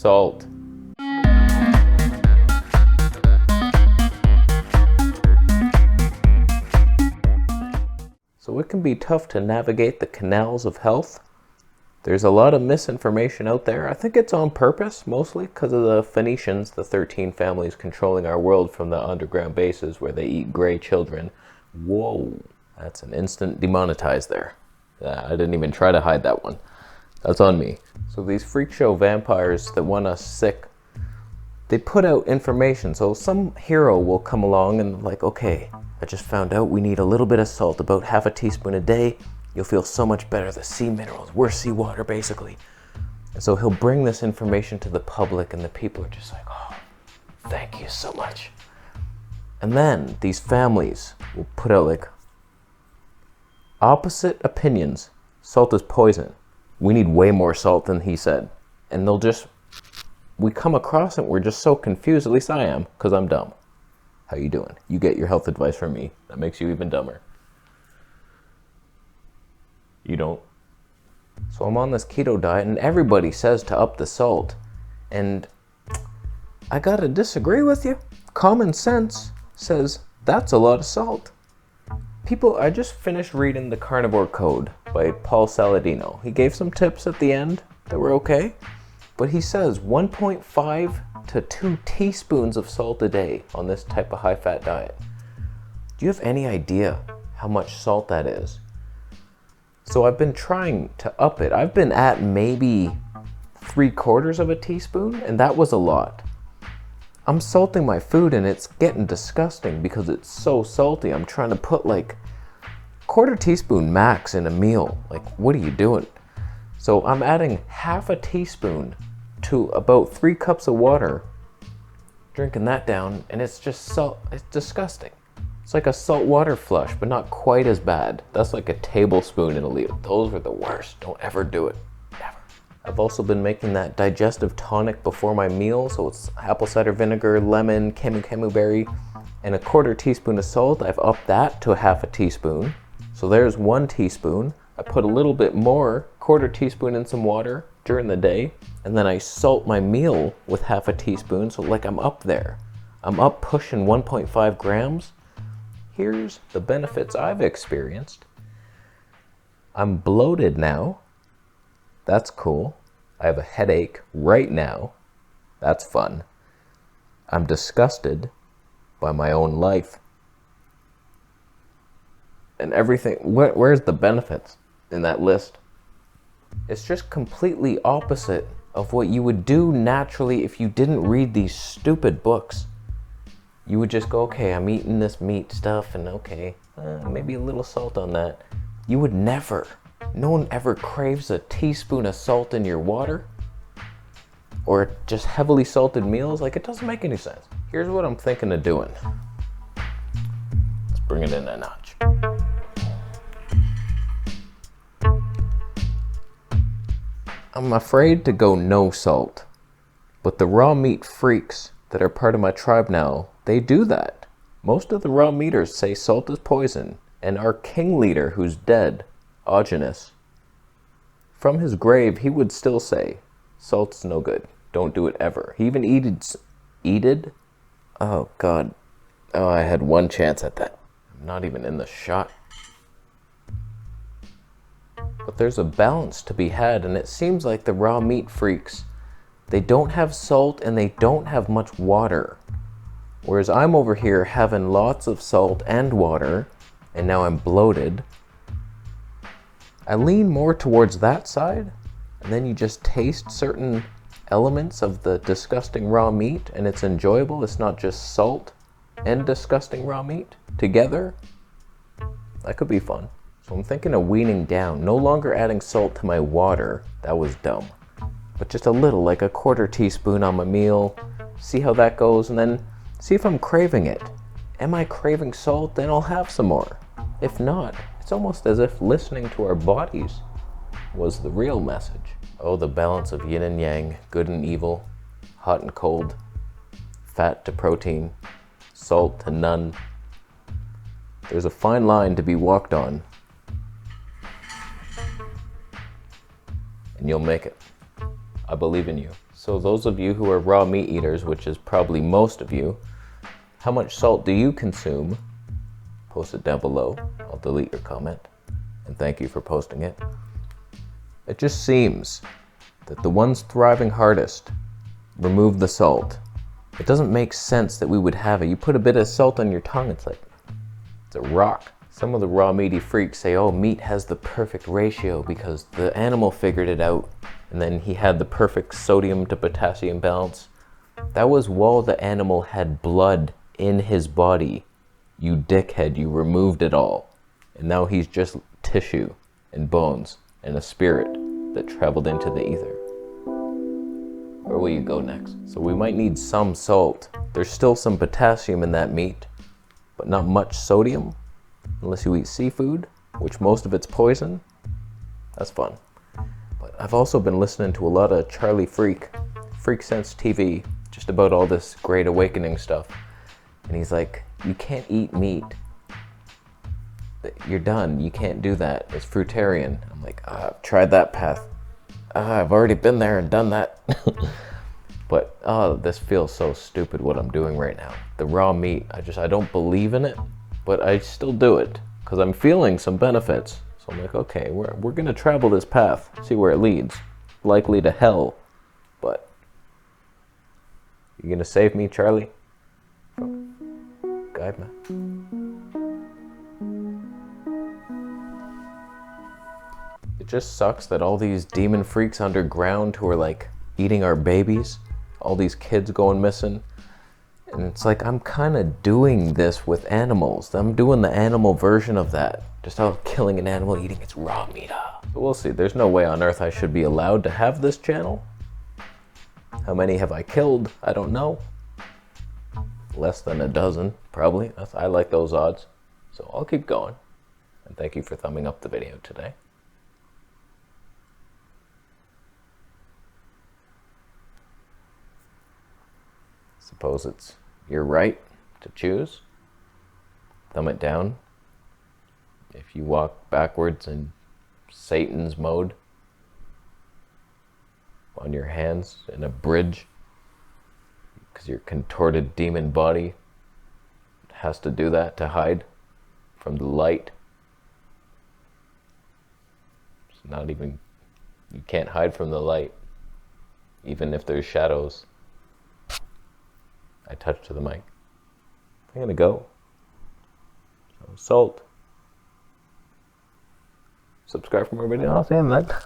Salt. So it can be tough to navigate the canals of health. There's a lot of misinformation out there. I think it's on purpose, mostly because of the Phoenicians, the 13 families controlling our world from the underground bases where they eat gray children. Whoa, that's an instant demonetized there. I didn't even try to hide that one. That's on me. So these freak show vampires that want us sick, they put out information. So some hero will come along and like, okay, I just found out we need a little bit of salt, about half a teaspoon a day. You'll feel so much better. The sea minerals, we're seawater basically. And so he'll bring this information to the public and the people are just like, oh, thank you so much. And then these families will put out like opposite opinions. Salt is poison. We need way more salt than he said. And we come across it, we're just so confused, at least I am, because I'm dumb. How you doing? You get your health advice from me. That makes you even dumber. You don't. So I'm on this keto diet and everybody says to up the salt. And I gotta disagree with you. Common sense says that's a lot of salt. I just finished reading The Carnivore Code by Paul Saladino. He gave some tips at the end that were okay. But he says 1.5 to 2 teaspoons of salt a day on this type of high-fat diet. Do you have any idea how much salt that is? So I've been trying to up it. I've been at maybe 3/4 of a teaspoon, and that was a lot. I'm salting my food and it's getting disgusting because it's so salty. I'm trying to put like 1/4 teaspoon max in a meal. Like, what are you doing? So I'm adding half a teaspoon to about 3 cups of water, drinking that down, and it's just salt. It's disgusting. It's like a salt water flush, but not quite as bad. That's like a tablespoon in a liter. Those are the worst. Don't ever do it. Never. I've also been making that digestive tonic before my meal. So it's apple cider vinegar, lemon, camu berry, and 1/4 teaspoon of salt. I've upped that to half a teaspoon. So there's 1 teaspoon. I put a little bit more, 1/4 teaspoon in some water during the day. And then I salt my meal with half a teaspoon. So like I'm up there. I'm up pushing 1.5 grams. Here's the benefits I've experienced. I'm bloated now. That's cool. I have a headache right now. That's fun. I'm disgusted by my own life. And everything, where's the benefits in that list? It's just completely opposite of what you would do naturally if you didn't read these stupid books. You would just go, okay, I'm eating this meat stuff and okay, maybe a little salt on that. You would never, no one ever craves a teaspoon of salt in your water or just heavily salted meals. Like, it doesn't make any sense. Here's what I'm thinking of doing. Let's bring it in a notch. I'm afraid to go no salt, but the raw meat freaks that are part of my tribe now, they do that. Most of the raw meaters say salt is poison, and our king leader who's dead, Augenis, from his grave he would still say, salt's no good, don't do it ever. He even eated? Oh God, oh I had one chance at that. I'm not even in the shot. But there's a balance to be had, and it seems like the raw meat freaks, they don't have salt and they don't have much water. Whereas I'm over here having lots of salt and water, and now I'm bloated. I lean more towards that side, and then you just taste certain elements of the disgusting raw meat, and it's enjoyable. It's not just salt and disgusting raw meat together. That could be fun. So I'm thinking of weaning down, no longer adding salt to my water. That was dumb. But just a little, like 1/4 teaspoon on my meal. See how that goes, and then see if I'm craving it. Am I craving salt? Then I'll have some more. If not, it's almost as if listening to our bodies was the real message. Oh, the balance of yin and yang, good and evil, hot and cold, fat to protein, salt to none. There's a fine line to be walked on. And you'll make it. I believe in you. So those of you who are raw meat eaters, which is probably most of you, how much salt do you consume? Post it down below. I'll delete your comment. And thank you for posting it. It just seems that the ones thriving hardest remove the salt. It doesn't make sense that we would have it. You put a bit of salt on your tongue, it's like, it's a rock. Some of the raw meaty freaks say, oh, meat has the perfect ratio because the animal figured it out. And then he had the perfect sodium to potassium balance. That was while the animal had blood in his body. You dickhead, you removed it all. And now he's just tissue and bones and a spirit that traveled into the ether. Where will you go next? So we might need some salt. There's still some potassium in that meat, but not much sodium, unless you eat seafood, which most of it's poison. That's fun. But I've also been listening to a lot of Charlie Freak Sense TV, just about all this Great Awakening stuff. And he's like, you can't eat meat. You're done. You can't do that. It's fruitarian. I'm like, I've tried that path. I've already been there and done that. But this feels so stupid what I'm doing right now. The raw meat, I don't believe in it, but I still do it because I'm feeling some benefits. So I'm like, okay, we're gonna travel this path, see where it leads. Likely to hell, but you gonna save me, Charlie? Guide me. It just sucks that all these demon freaks underground who are like eating our babies, all these kids going missing. And it's like, I'm kind of doing this with animals. I'm doing the animal version of that. Just out killing an animal, eating its raw meat. So we'll see. There's no way on earth I should be allowed to have this channel. How many have I killed? I don't know. Less than a dozen, probably. I like those odds. So I'll keep going. And thank you for thumbing up the video today. Suppose it's your right to choose. Thumb it down. If you walk backwards in Satan's mode, on your hands in a bridge, because your contorted demon body has to do that to hide from the light. It's not even, you can't hide from the light, even if there's shadows. I touched to the mic. I'm gonna go. So, salt. Subscribe for more videos. I'll see you in the next.